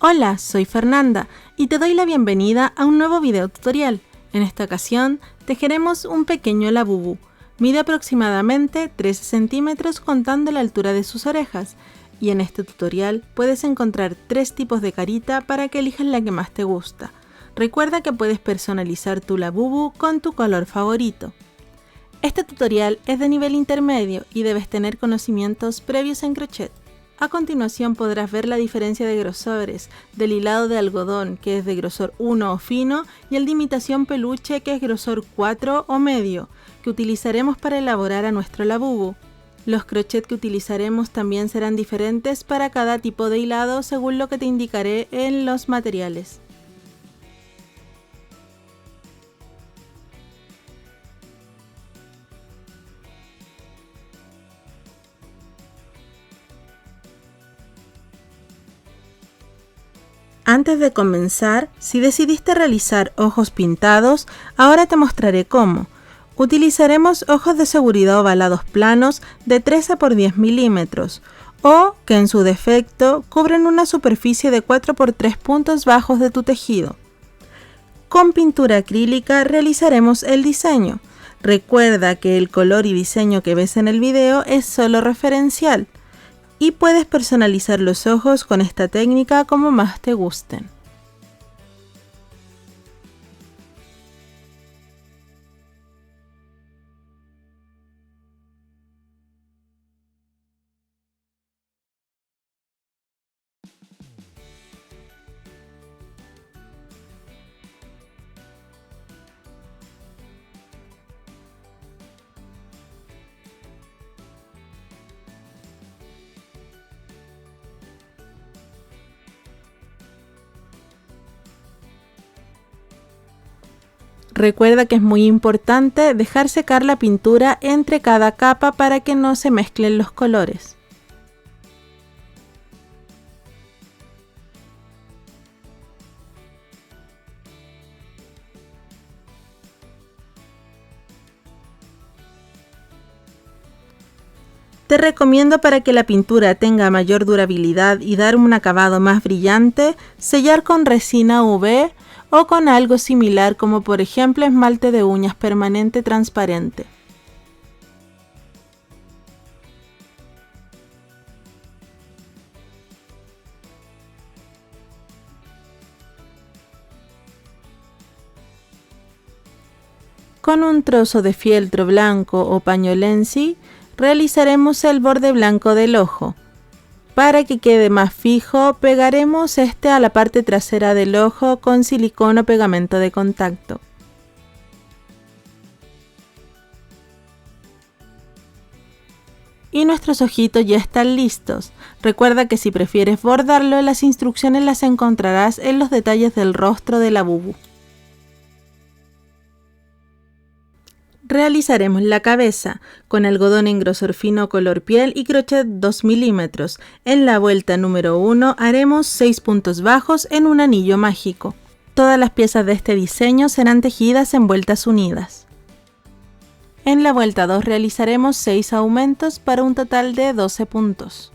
Hola, soy Fernanda y te doy la bienvenida a un nuevo video tutorial. En esta ocasión tejeremos un pequeño labubu. Mide aproximadamente 13 centímetros contando la altura de sus orejas. Y en este tutorial puedes encontrar 3 tipos de carita para que elijas la que más te gusta. Recuerda que puedes personalizar tu labubu con tu color favorito. Este tutorial es de nivel intermedio y debes tener conocimientos previos en crochet. A continuación podrás ver la diferencia de grosores del hilado de algodón, que es de grosor 1 o fino, y el de imitación peluche, que es grosor 4 o medio, que utilizaremos para elaborar a nuestro labubu. Los crochets que utilizaremos también serán diferentes para cada tipo de hilado según lo que te indicaré en los materiales. Antes de comenzar, si decidiste realizar ojos pintados, ahora te mostraré cómo. Utilizaremos ojos de seguridad ovalados planos de 13 por 10 milímetros o que en su defecto cubren una superficie de 4 por 3 puntos bajos de tu tejido. Con pintura acrílica realizaremos el diseño. Recuerda que el color y diseño que ves en el video es solo referencial. Y puedes personalizar los ojos con esta técnica como más te gusten. Recuerda que es muy importante dejar secar la pintura entre cada capa para que no se mezclen los colores. Te recomiendo, para que la pintura tenga mayor durabilidad y dar un acabado más brillante, sellar con resina UV o con algo similar, como por ejemplo esmalte de uñas permanente transparente. Con un trozo de fieltro blanco o pañolensi realizaremos el borde blanco del ojo. Para que quede más fijo, pegaremos este a la parte trasera del ojo con silicona o pegamento de contacto. Y nuestros ojitos ya están listos. Recuerda que si prefieres bordarlo, las instrucciones las encontrarás en los detalles del rostro de labubu. Realizaremos la cabeza con algodón en grosor fino color piel y crochet 2 milímetros. En la vuelta número 1 haremos 6 puntos bajos en un anillo mágico. Todas las piezas de este diseño serán tejidas en vueltas unidas. En la vuelta 2 realizaremos 6 aumentos para un total de 12 puntos.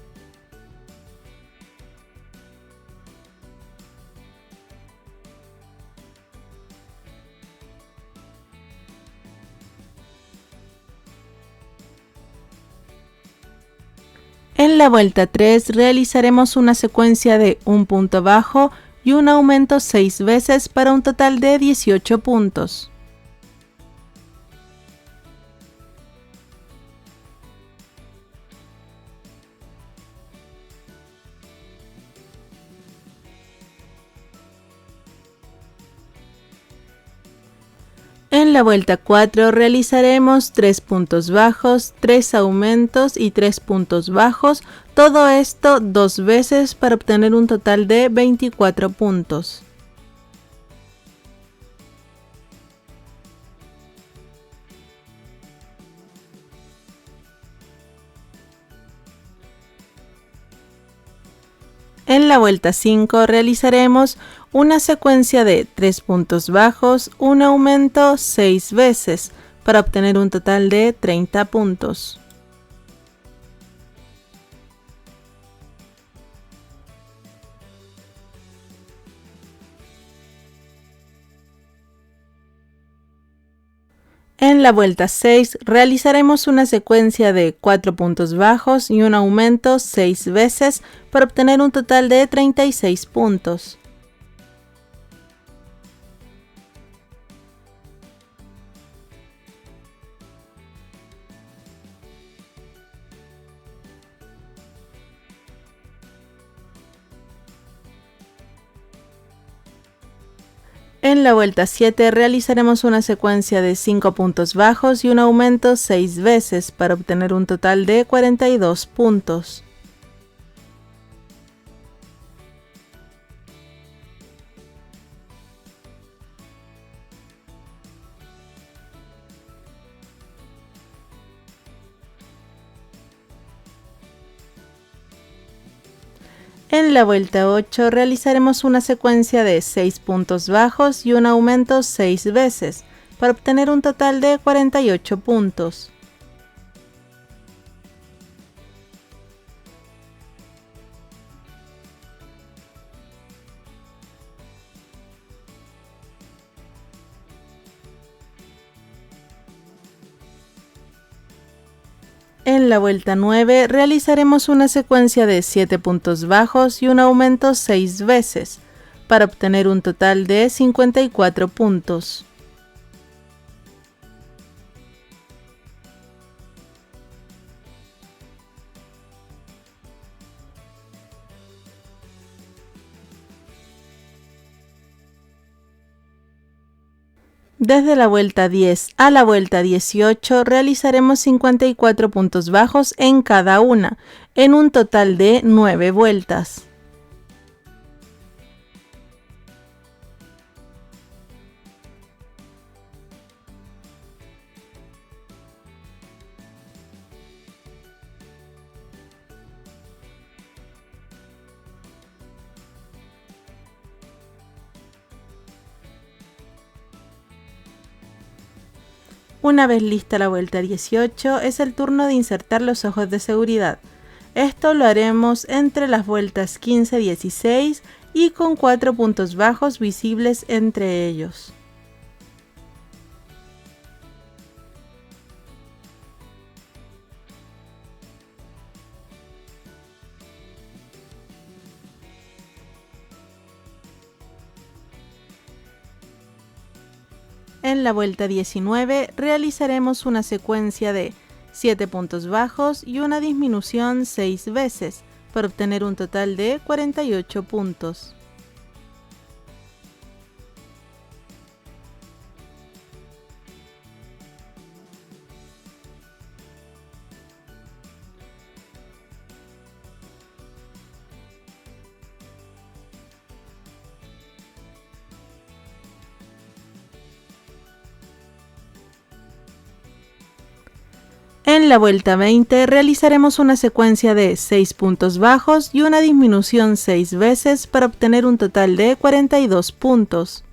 En la vuelta 3 realizaremos una secuencia de un punto bajo y un aumento 6 veces para un total de 18 puntos. En la vuelta 4 realizaremos 3 puntos bajos, 3 aumentos y 3 puntos bajos, todo esto 2 veces para obtener un total de 24 puntos. En la vuelta 5 realizaremos una secuencia de 3 puntos bajos, un aumento 6 veces para obtener un total de 30 puntos. En la vuelta 6 realizaremos una secuencia de 4 puntos bajos y un aumento 6 veces para obtener un total de 36 puntos. En la vuelta 7 realizaremos una secuencia de 5 puntos bajos y un aumento 6 veces para obtener un total de 42 puntos. En la vuelta 8 realizaremos una secuencia de 6 puntos bajos y un aumento 6 veces para obtener un total de 48 puntos. En la vuelta 9 realizaremos una secuencia de 7 puntos bajos y un aumento 6 veces para obtener un total de 54 puntos. Desde la vuelta 10 a la vuelta 18 realizaremos 54 puntos bajos en cada una, en un total de 9 vueltas. Una vez lista la vuelta 18, es el turno de insertar los ojos de seguridad. Esto lo haremos entre las vueltas 15 y 16 y con 4 puntos bajos visibles entre ellos. En la vuelta 19 realizaremos una secuencia de 7 puntos bajos y una disminución 6 veces para obtener un total de 48 puntos. En la vuelta 20 realizaremos una secuencia de 6 puntos bajos y una disminución 6 veces para obtener un total de 42 puntos.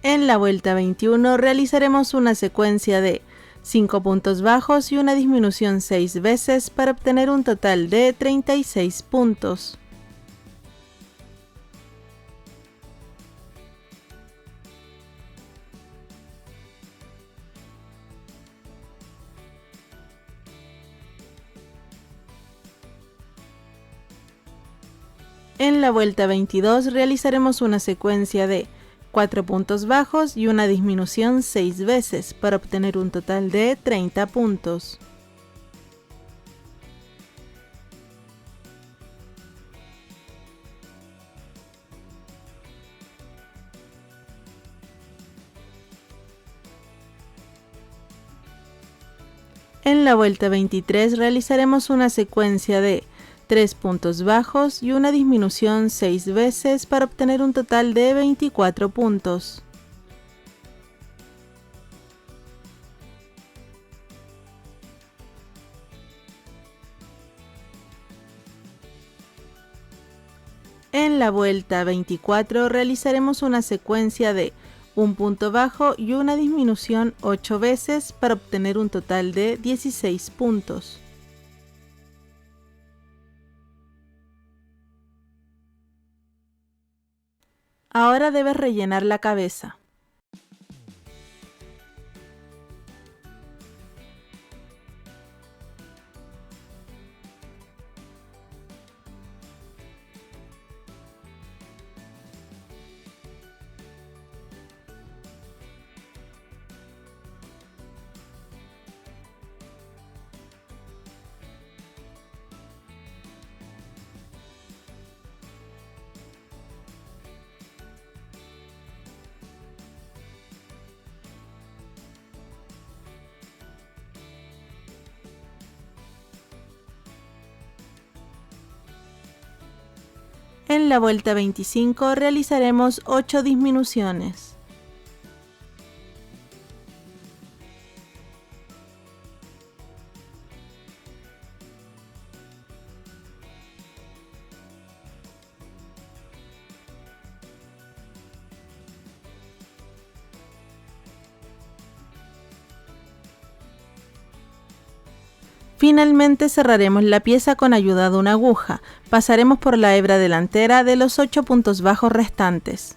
En la vuelta 21 realizaremos una secuencia de 5 puntos bajos y una disminución 6 veces para obtener un total de 36 puntos. En la vuelta 22 realizaremos una secuencia de 4 puntos bajos y una disminución 6 veces para obtener un total de 30 puntos. En la vuelta 23 realizaremos una secuencia de 3 puntos bajos y una disminución 6 veces para obtener un total de 24 puntos. En la vuelta 24 realizaremos una secuencia de un punto bajo y una disminución 8 veces para obtener un total de 16 puntos. Ahora debes rellenar la cabeza. En la vuelta 25 realizaremos 8 disminuciones. Finalmente cerraremos la pieza con ayuda de una aguja. Pasaremos por la hebra delantera de los 8 puntos bajos restantes.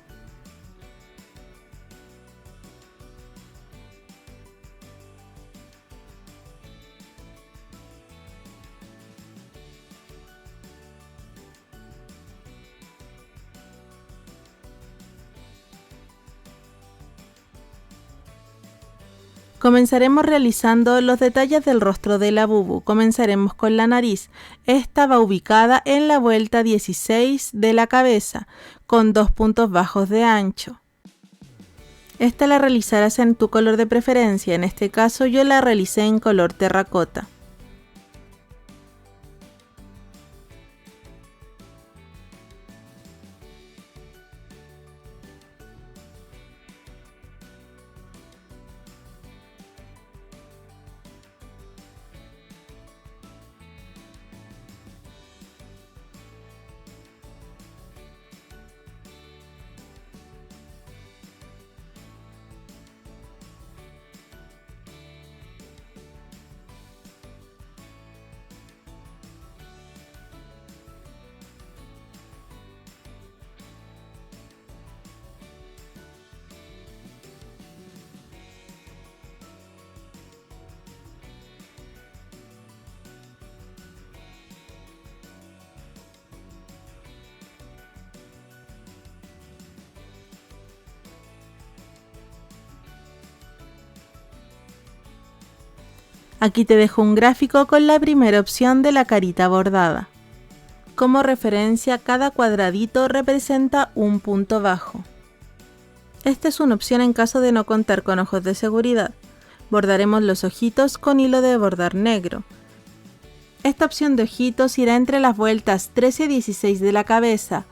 Comenzaremos realizando los detalles del rostro de la bubu. Comenzaremos con la nariz. Esta va ubicada en la vuelta 16 de la cabeza, con 2 puntos bajos de ancho. Esta la realizarás en tu color de preferencia, en este caso yo la realicé en color terracota. Aquí te dejo un gráfico con la primera opción de la carita bordada. Como referencia, cada cuadradito representa un punto bajo. Esta es una opción en caso de no contar con ojos de seguridad. Bordaremos los ojitos con hilo de bordar negro. Esta opción de ojitos irá entre las vueltas 13 y 16 de la cabeza,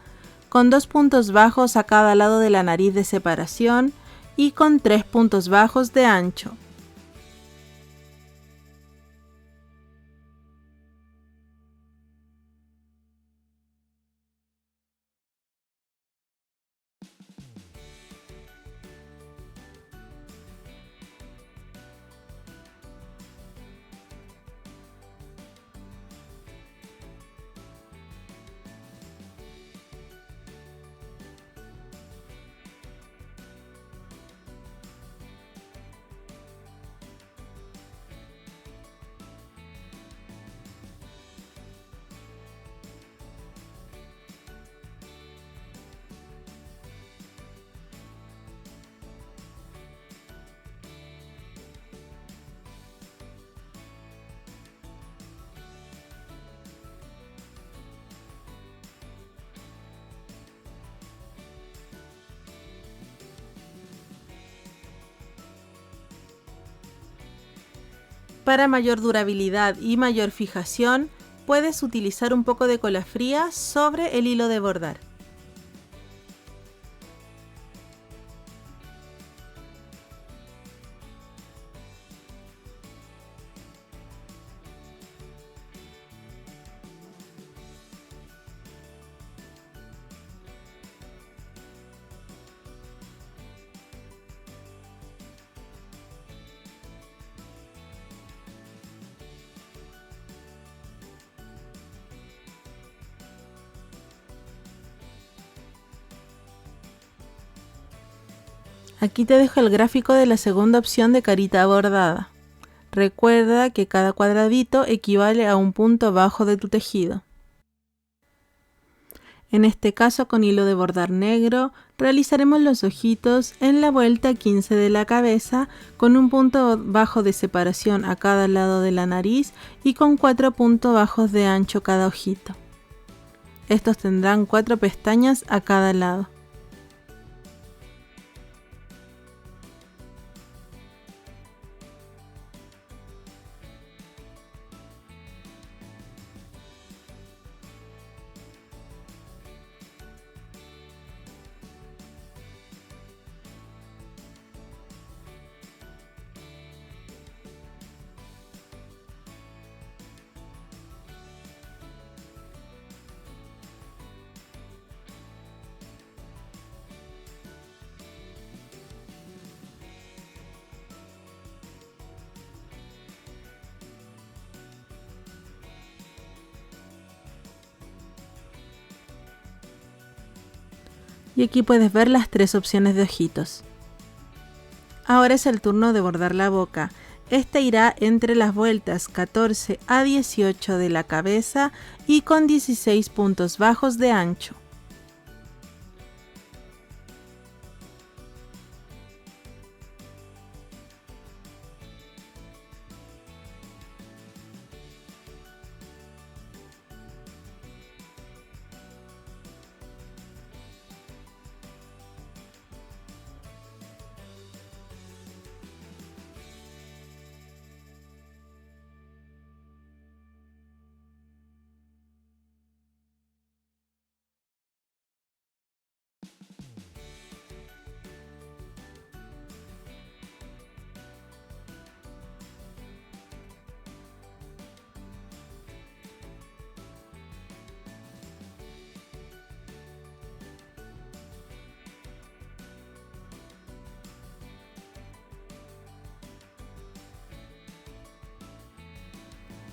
con 2 puntos bajos a cada lado de la nariz de separación y con 3 puntos bajos de ancho. Para mayor durabilidad y mayor fijación, puedes utilizar un poco de cola fría sobre el hilo de bordar. Aquí te dejo el gráfico de la segunda opción de carita bordada. Recuerda que cada cuadradito equivale a un punto bajo de tu tejido. En este caso, con hilo de bordar negro, realizaremos los ojitos en la vuelta 15 de la cabeza, con un punto bajo de separación a cada lado de la nariz y con 4 puntos bajos de ancho cada ojito. Estos tendrán 4 pestañas a cada lado. Y aquí puedes ver las 3 opciones de ojitos. Ahora es el turno de bordar la boca. Esta irá entre las vueltas 14 a 18 de la cabeza y con 16 puntos bajos de ancho.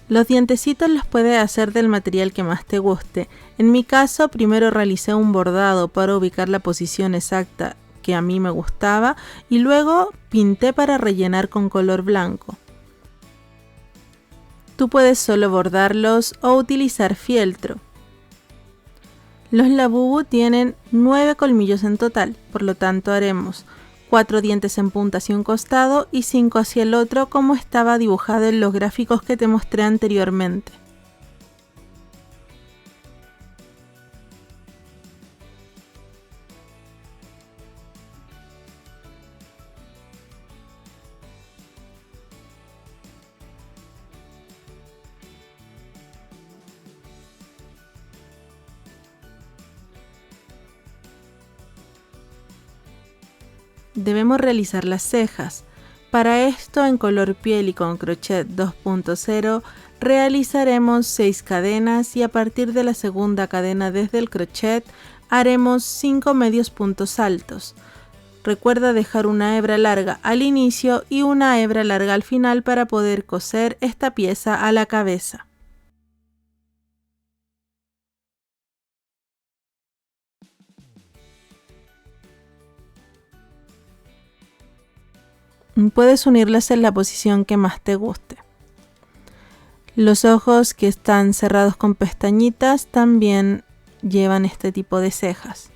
Los dientecitos los puedes hacer del material que más te guste. En mi caso, primero realicé un bordado para ubicar la posición exacta que a mí me gustaba y luego pinté para rellenar con color blanco. Tú puedes solo bordarlos o utilizar fieltro. Los Labubu tienen 9 colmillos en total, por lo tanto haremos 4 dientes en punta hacia un costado y 5 hacia el otro, como estaba dibujado en los gráficos que te mostré anteriormente. Debemos realizar las cejas. Para esto, en color piel y con crochet 2.0 realizaremos 6 cadenas y a partir de la segunda cadena desde el crochet haremos 5 medios puntos altos. Recuerda dejar una hebra larga al inicio y una hebra larga al final para poder coser esta pieza a la cabeza. Puedes unirlas en la posición que más te guste. Los ojos que están cerrados con pestañitas también llevan este tipo de cejas.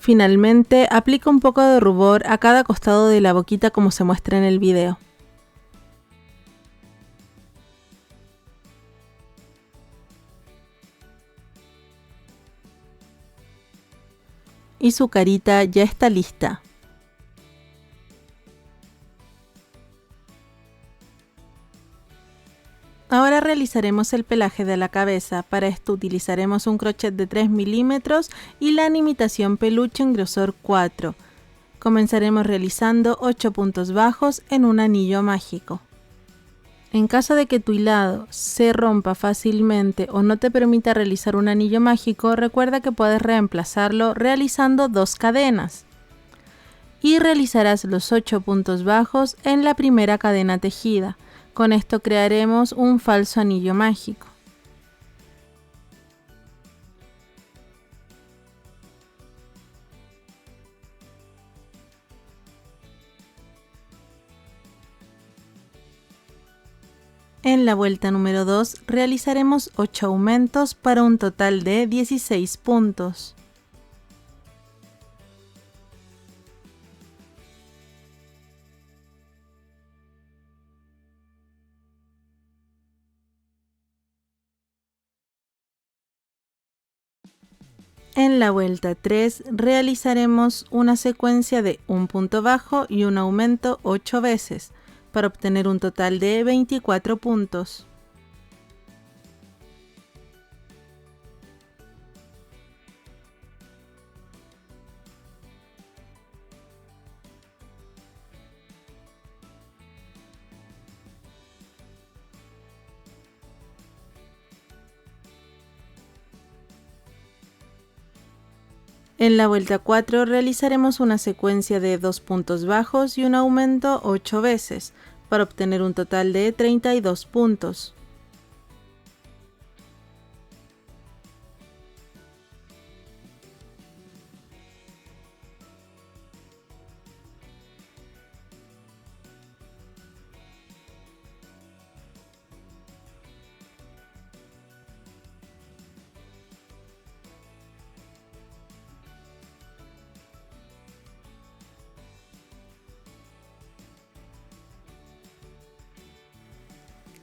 Finalmente, aplica un poco de rubor a cada costado de la boquita como se muestra en el video. Y su carita ya está lista. Ahora realizaremos el pelaje de la cabeza. Para esto utilizaremos un crochet de 3 milímetros y la imitación peluche en grosor 4. Comenzaremos realizando 8 puntos bajos en un anillo mágico. En caso de que tu hilado se rompa fácilmente o no te permita realizar un anillo mágico, recuerda que puedes reemplazarlo realizando 2 cadenas. Y realizarás los 8 puntos bajos en la primera cadena tejida. Con esto crearemos un falso anillo mágico. En la vuelta número 2 realizaremos 8 aumentos para un total de 16 puntos. En la vuelta 3 realizaremos una secuencia de un punto bajo y un aumento 8 veces, para obtener un total de 24 puntos. En la vuelta 4 realizaremos una secuencia de 2 puntos bajos y un aumento 8 veces, para obtener un total de 32 puntos.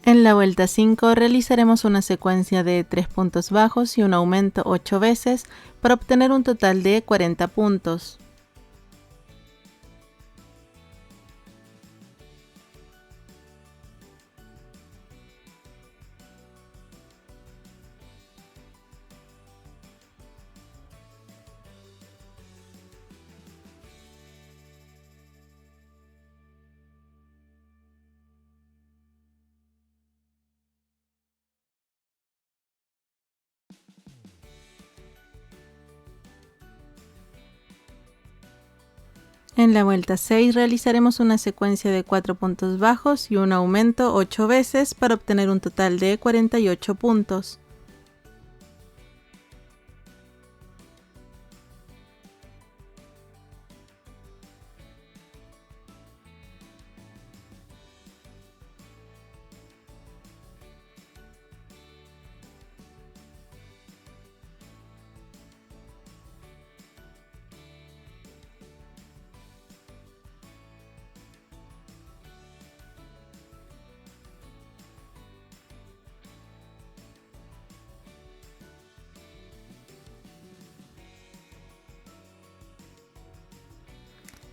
En la vuelta 5 realizaremos una secuencia de 3 puntos bajos y un aumento 8 veces, para obtener un total de 40 puntos. En la vuelta 6 realizaremos una secuencia de 4 puntos bajos y un aumento 8 veces, para obtener un total de 48 puntos.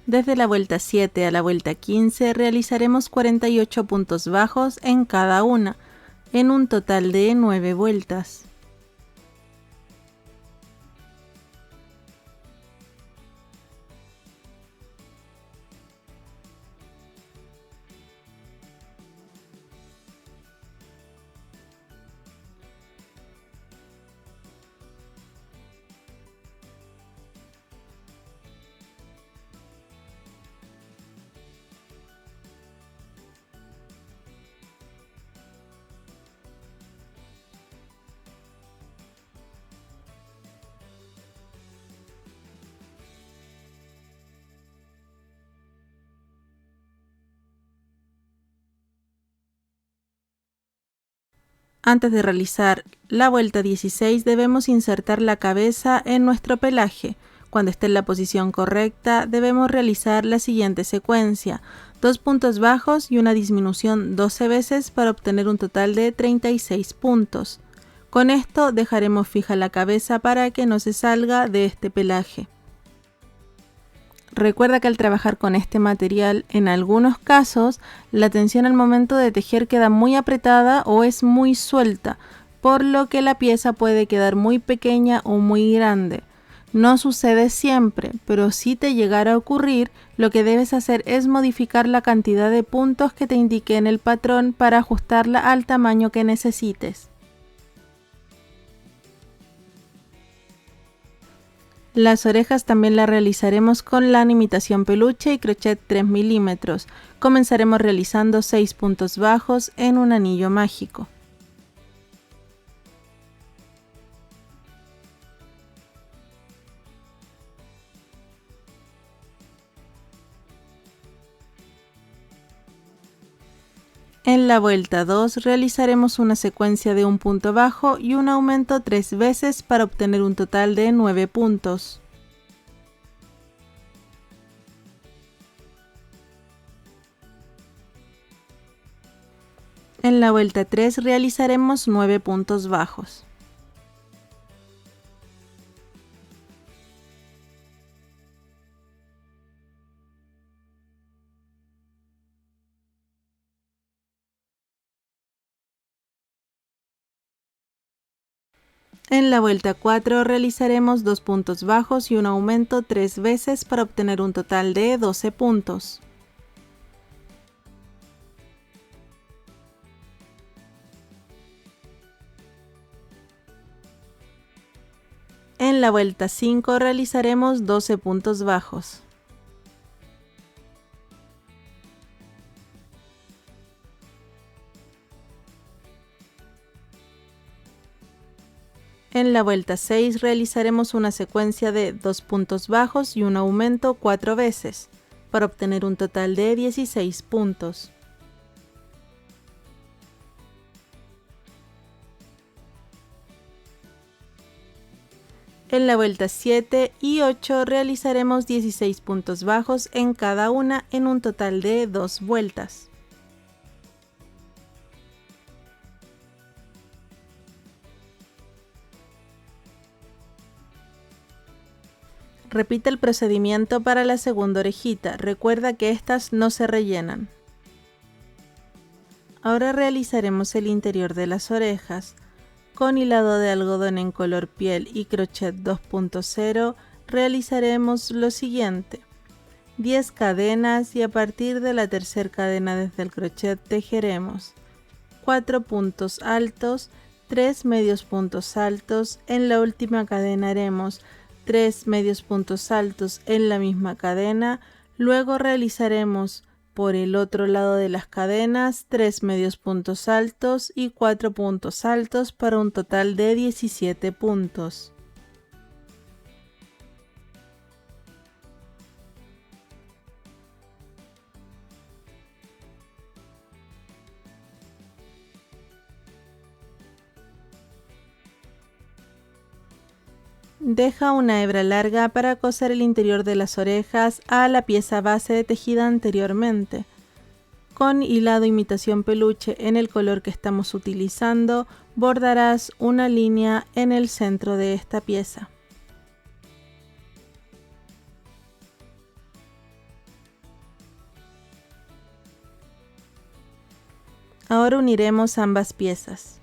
Desde la vuelta 7 a la vuelta 15 realizaremos 48 puntos bajos en cada una, en un total de 9 vueltas. Antes de realizar la vuelta 16 debemos insertar la cabeza en nuestro pelaje. Cuando esté en la posición correcta debemos realizar la siguiente secuencia: 2 puntos bajos y una disminución 12 veces, para obtener un total de 36 puntos. Con esto dejaremos fija la cabeza para que no se salga de este pelaje. Recuerda que al trabajar con este material, en algunos casos, la tensión al momento de tejer queda muy apretada o es muy suelta, por lo que la pieza puede quedar muy pequeña o muy grande. No sucede siempre, pero si te llegara a ocurrir, lo que debes hacer es modificar la cantidad de puntos que te indique en el patrón para ajustarla al tamaño que necesites. Las orejas también las realizaremos con lana imitación peluche y crochet 3 milímetros. Comenzaremos realizando 6 puntos bajos en un anillo mágico. En la vuelta 2 realizaremos una secuencia de un punto bajo y un aumento 3 veces para obtener un total de 9 puntos. En la vuelta 3 realizaremos 9 puntos bajos. En la vuelta 4 realizaremos 2 puntos bajos y un aumento 3 veces para obtener un total de 12 puntos. En la vuelta 5 realizaremos 12 puntos bajos. En la vuelta 6 realizaremos una secuencia de 2 puntos bajos y un aumento 4 veces, para obtener un total de 16 puntos. En la vuelta 7 y 8 realizaremos 16 puntos bajos en cada una en un total de 2 vueltas. Repite el procedimiento para la segunda orejita, recuerda que estas no se rellenan. Ahora realizaremos el interior de las orejas. Con hilado de algodón en color piel y crochet 2.0 realizaremos lo siguiente: 10 cadenas y a partir de la tercera cadena desde el crochet tejeremos 4 puntos altos, 3 medios puntos altos, en la última cadena haremos 3 medios puntos altos en la misma cadena, luego realizaremos por el otro lado de las cadenas 3 medios puntos altos y 4 puntos altos para un total de 17 puntos. Deja una hebra larga para coser el interior de las orejas a la pieza base tejida anteriormente. Con hilado imitación peluche en el color que estamos utilizando, bordarás una línea en el centro de esta pieza. Ahora uniremos ambas piezas.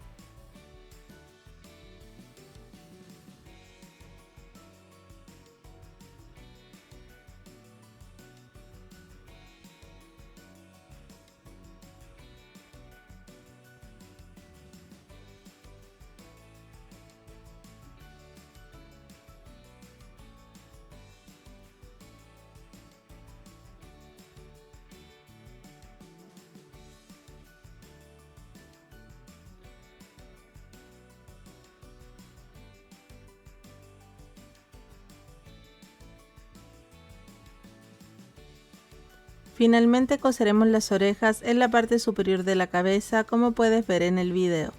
Finalmente coseremos las orejas en la parte superior de la cabeza, como puedes ver en el video.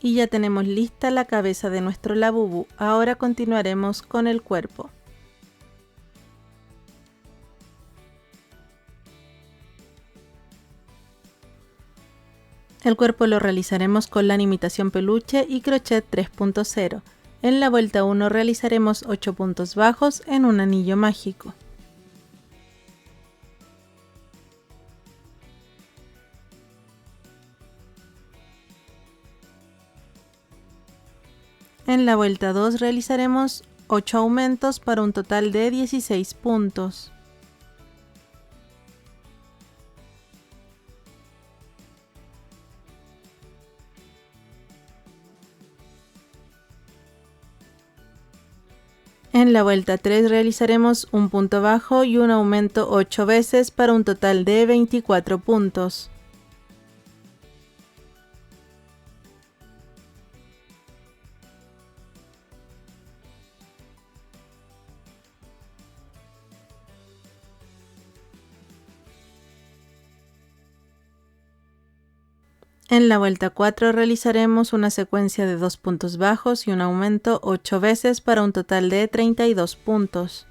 Y ya tenemos lista la cabeza de nuestro labubu. Ahora continuaremos con el cuerpo. El cuerpo lo realizaremos con lana imitación peluche y crochet 3.0. En la vuelta 1 realizaremos 8 puntos bajos en un anillo mágico. En la vuelta 2 realizaremos 8 aumentos para un total de 16 puntos. En la vuelta 3 realizaremos un punto bajo y un aumento 8 veces para un total de 24 puntos. En la vuelta 4 realizaremos una secuencia de 2 puntos bajos y un aumento 8 veces para un total de 32 puntos.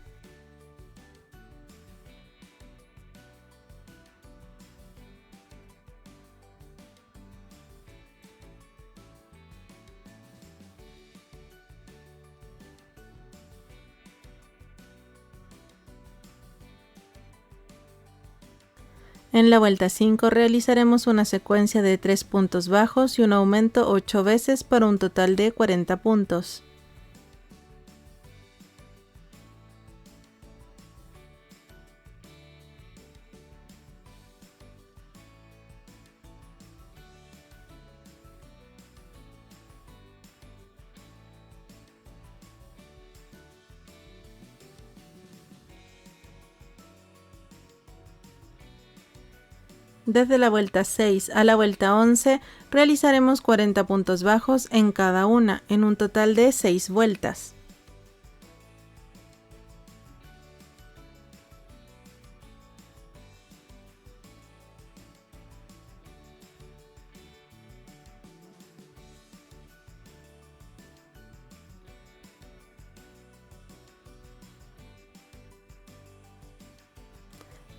En la vuelta 5 realizaremos una secuencia de 3 puntos bajos y un aumento 8 veces para un total de 40 puntos. Desde la vuelta 6 a la vuelta 11 realizaremos 40 puntos bajos en cada una, en un total de 6 vueltas.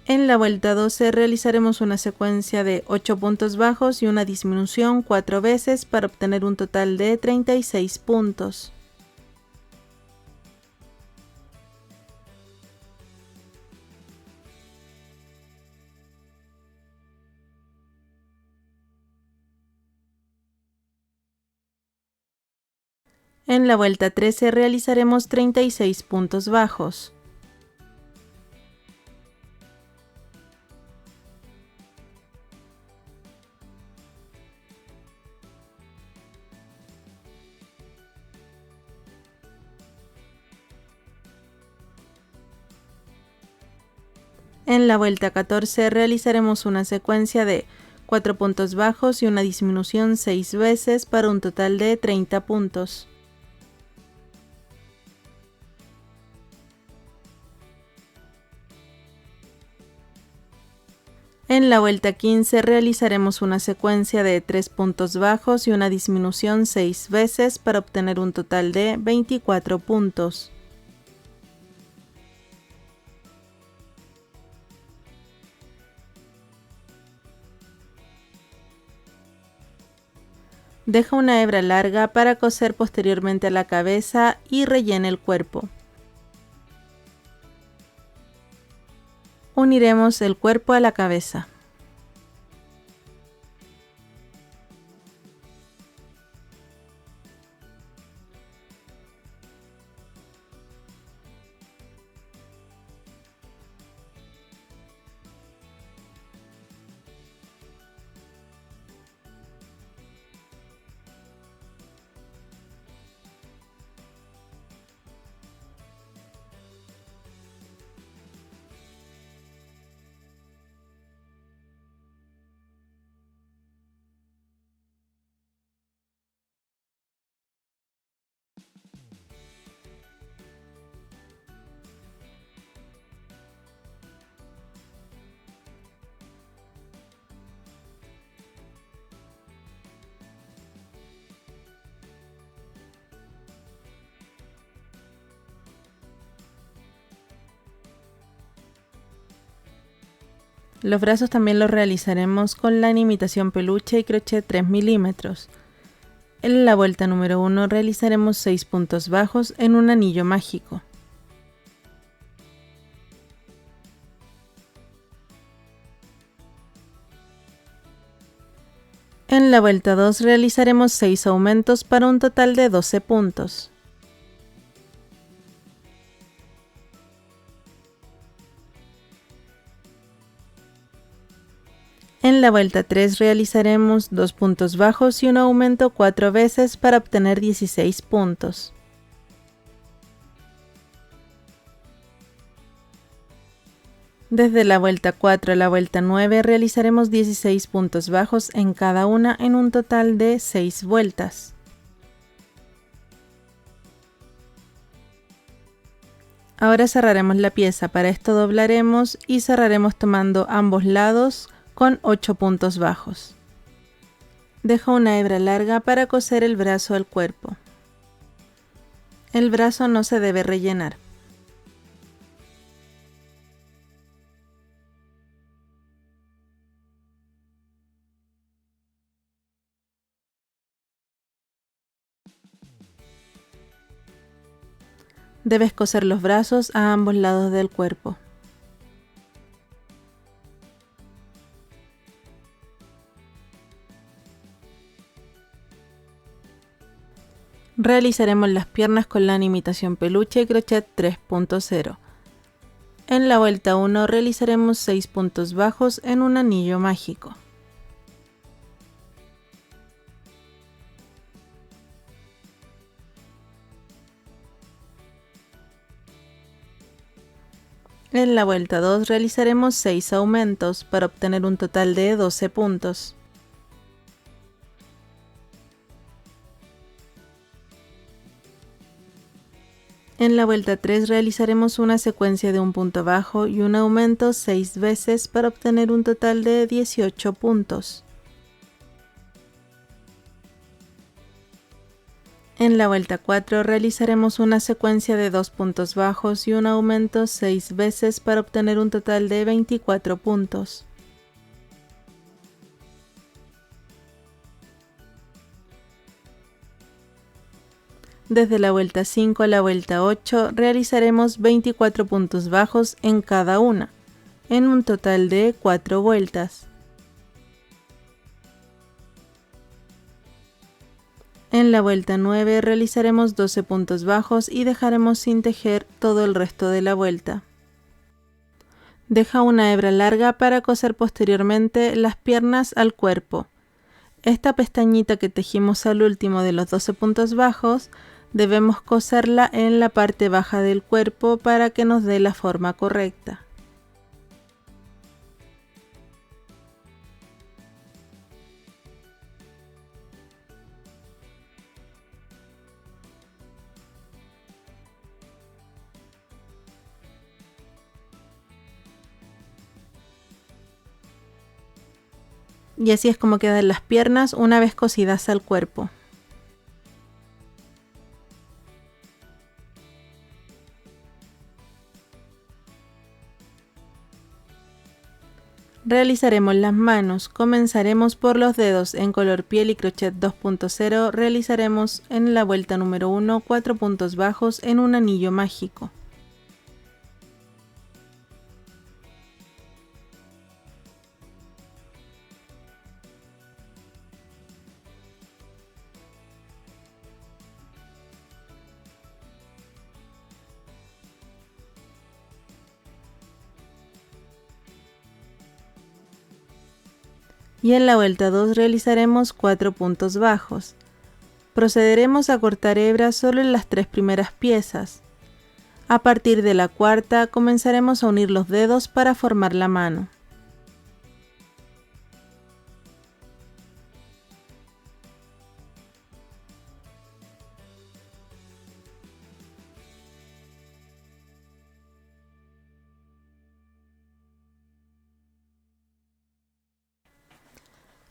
En la vuelta 12 realizaremos una secuencia de 8 puntos bajos y una disminución 4 veces para obtener un total de 36 puntos. En la vuelta 13 realizaremos 36 puntos bajos. En la vuelta 14 realizaremos una secuencia de 4 puntos bajos y una disminución 6 veces para un total de 30 puntos. En la vuelta 15 realizaremos una secuencia de 3 puntos bajos y una disminución 6 veces para obtener un total de 24 puntos. Deja una hebra larga para coser posteriormente a la cabeza y rellene el cuerpo. Uniremos el cuerpo a la cabeza. Los brazos también los realizaremos con la imitación peluche y crochet 3 milímetros. En la vuelta número 1 realizaremos 6 puntos bajos en un anillo mágico. En la vuelta 2 realizaremos 6 aumentos para un total de 12 puntos. En la vuelta 3 realizaremos 2 puntos bajos y un aumento 4 veces para obtener 16 puntos. Desde la vuelta 4 a la vuelta 9 realizaremos 16 puntos bajos en cada una en un total de 6 vueltas. Ahora cerraremos la pieza, para esto doblaremos y cerraremos tomando ambos lados con 8 puntos bajos. Dejo una hebra larga para coser el brazo al cuerpo. El brazo no se debe rellenar. Debes coser los brazos a ambos lados del cuerpo. Realizaremos las piernas con lana imitación peluche y crochet 3.0. En la vuelta 1 realizaremos 6 puntos bajos en un anillo mágico. En la vuelta 2 realizaremos 6 aumentos para obtener un total de 12 puntos. En la vuelta 3 realizaremos una secuencia de un punto bajo y un aumento 6 veces para obtener un total de 18 puntos. En la vuelta 4 realizaremos una secuencia de 2 puntos bajos y un aumento 6 veces para obtener un total de 24 puntos. Desde la vuelta 5 a la vuelta 8 realizaremos 24 puntos bajos en cada una, en un total de 4 vueltas. En la vuelta 9 realizaremos 12 puntos bajos y dejaremos sin tejer todo el resto de la vuelta. Deja una hebra larga para coser posteriormente las piernas al cuerpo. Esta pestañita que tejimos al último de los 12 puntos bajos, debemos coserla en la parte baja del cuerpo para que nos dé la forma correcta. Y así es como quedan las piernas una vez cosidas al cuerpo. Realizaremos las manos. Comenzaremos por los dedos en color piel y crochet 2.0. Realizaremos en la vuelta número 1 4 puntos bajos en un anillo mágico. Y en la vuelta 2 realizaremos 4 puntos bajos. Procederemos a cortar hebras solo en las 3 primeras piezas. A partir de la cuarta comenzaremos a unir los dedos para formar la mano.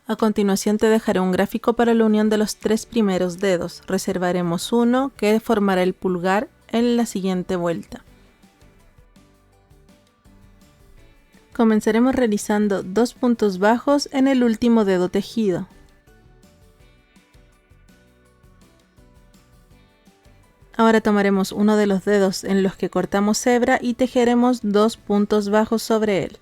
A continuación te dejaré un gráfico para la unión de los 3 primeros dedos. Reservaremos uno que formará el pulgar en la siguiente vuelta. Comenzaremos realizando 2 puntos bajos en el último dedo tejido. Ahora tomaremos uno de los dedos en los que cortamos hebra y tejeremos 2 puntos bajos sobre él.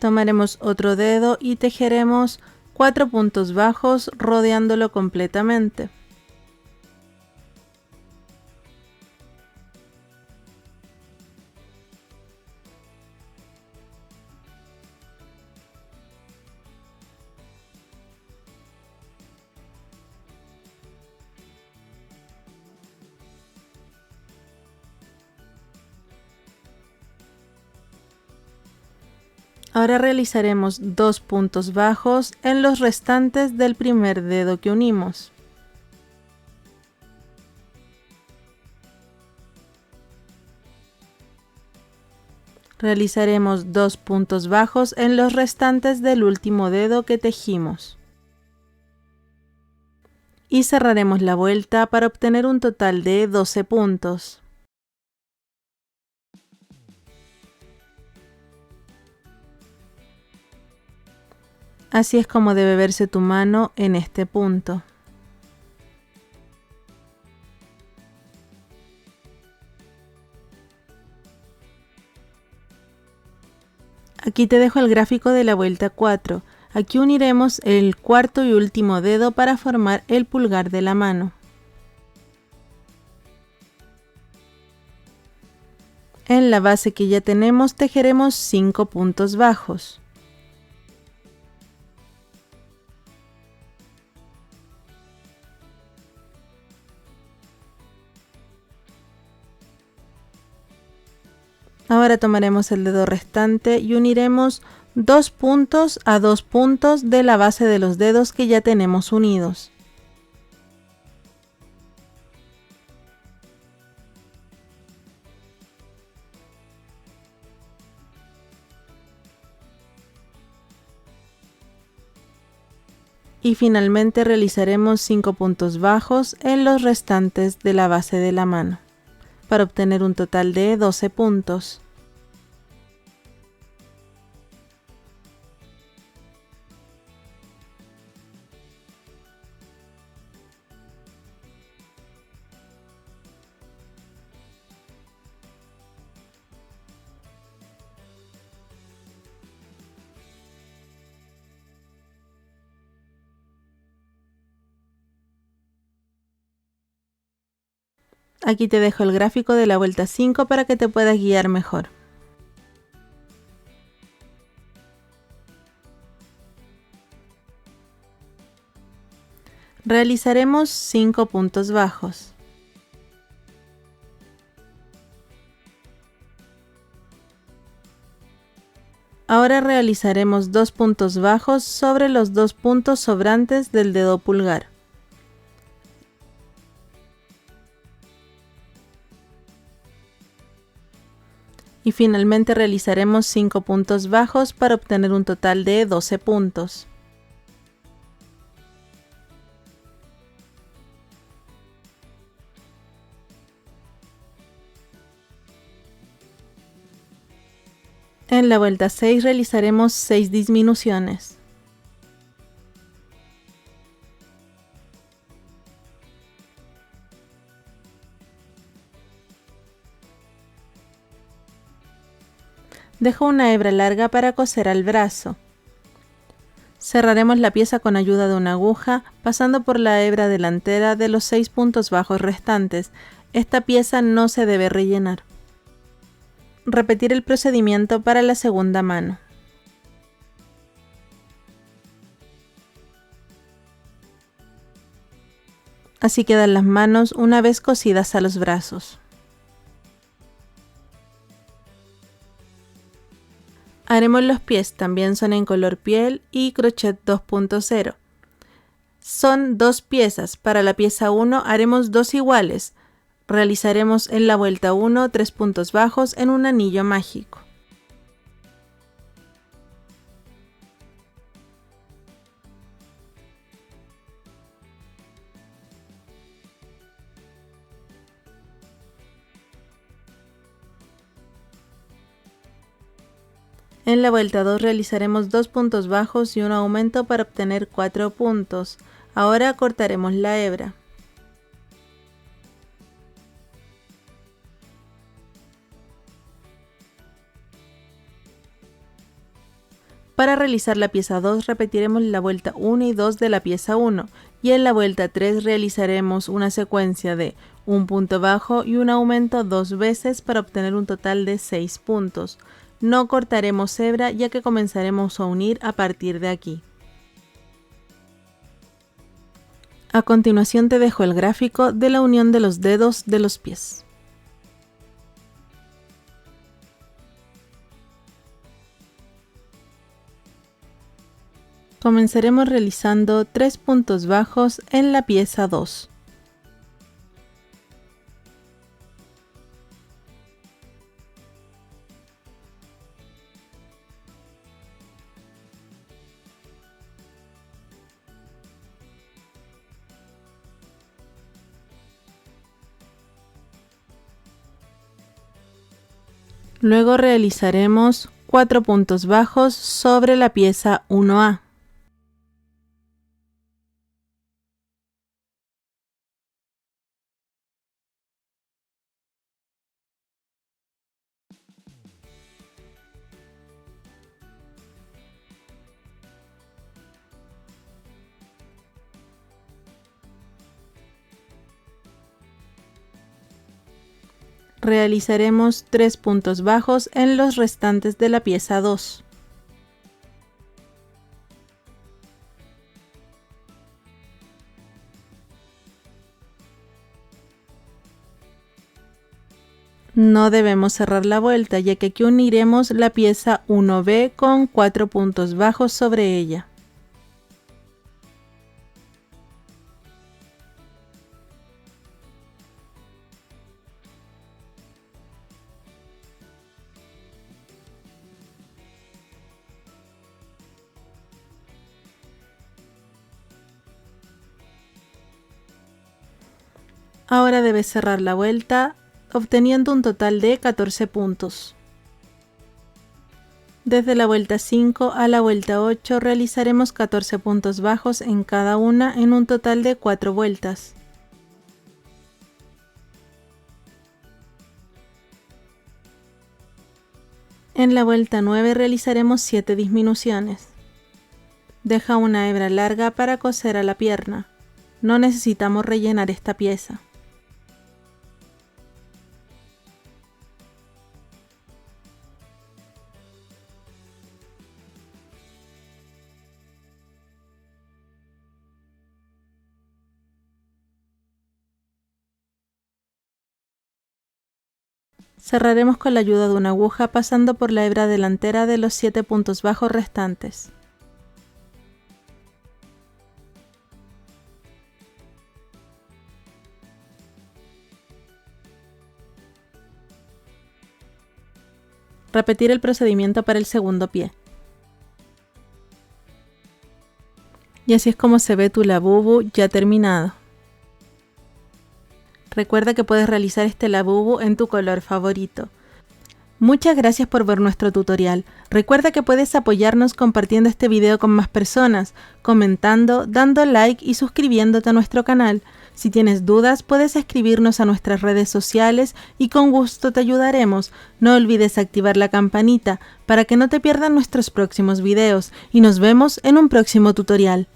Tomaremos otro dedo y tejeremos 4 puntos bajos rodeándolo completamente. Ahora realizaremos 2 puntos bajos en los restantes del primer dedo que unimos. Realizaremos 2 puntos bajos en los restantes del último dedo que tejimos. Y cerraremos la vuelta para obtener un total de 12 puntos. Así es como debe verse tu mano en este punto. Aquí te dejo el gráfico de la vuelta 4. Aquí uniremos el cuarto y último dedo para formar el pulgar de la mano. En la base que ya tenemos tejeremos 5 puntos bajos. Ahora tomaremos el dedo restante y uniremos 2 puntos a 2 puntos de la base de los dedos que ya tenemos unidos. Y finalmente realizaremos 5 puntos bajos en los restantes de la base de la mano, para obtener un total de 12 puntos. Aquí te dejo el gráfico de la vuelta 5 para que te puedas guiar mejor. Realizaremos 5 puntos bajos. Ahora realizaremos 2 puntos bajos sobre los 2 puntos sobrantes del dedo pulgar. Y finalmente realizaremos 5 puntos bajos para obtener un total de 12 puntos. En la vuelta 6 realizaremos 6 disminuciones. Dejo una hebra larga para coser al brazo. Cerraremos la pieza con ayuda de una aguja, pasando por la hebra delantera de los 6 puntos bajos restantes. Esta pieza no se debe rellenar. Repetir el procedimiento para la segunda mano. Así quedan las manos una vez cosidas a los brazos. Haremos los pies, también son en color piel y crochet 2.0. Son 2 piezas, para la pieza 1 haremos 2 iguales. Realizaremos en la vuelta 1 3 puntos bajos en un anillo mágico. En la vuelta 2 realizaremos 2 puntos bajos y un aumento para obtener 4 puntos. Ahora cortaremos la hebra. Para realizar la pieza 2 repetiremos la vuelta 1 y 2 de la pieza 1 y en la vuelta 3 realizaremos una secuencia de un punto bajo y un aumento 2 veces para obtener un total de 6 puntos. No cortaremos hebra ya que comenzaremos a unir a partir de aquí. A continuación te dejo el gráfico de la unión de los dedos de los pies. Comenzaremos realizando 3 puntos bajos en la pieza 2. Luego realizaremos 4 puntos bajos sobre la pieza 1A. Realizaremos 3 puntos bajos en los restantes de la pieza 2. No debemos cerrar la vuelta ya que aquí uniremos la pieza 1B con 4 puntos bajos sobre ella. Ahora debes cerrar la vuelta, obteniendo un total de 14 puntos. Desde la vuelta 5 a la vuelta 8 realizaremos 14 puntos bajos en cada una en un total de 4 vueltas. En la vuelta 9 realizaremos 7 disminuciones. Deja una hebra larga para coser a la pierna. No necesitamos rellenar esta pieza. Cerraremos con la ayuda de una aguja pasando por la hebra delantera de los 7 puntos bajos restantes. Repetir el procedimiento para el segundo pie. Y así es como se ve tu labubu ya terminado. Recuerda que puedes realizar este labubu en tu color favorito. Muchas gracias por ver nuestro tutorial. Recuerda que puedes apoyarnos compartiendo este video con más personas, comentando, dando like y suscribiéndote a nuestro canal. Si tienes dudas, puedes escribirnos a nuestras redes sociales y con gusto te ayudaremos. No olvides activar la campanita para que no te pierdan nuestros próximos videos y nos vemos en un próximo tutorial.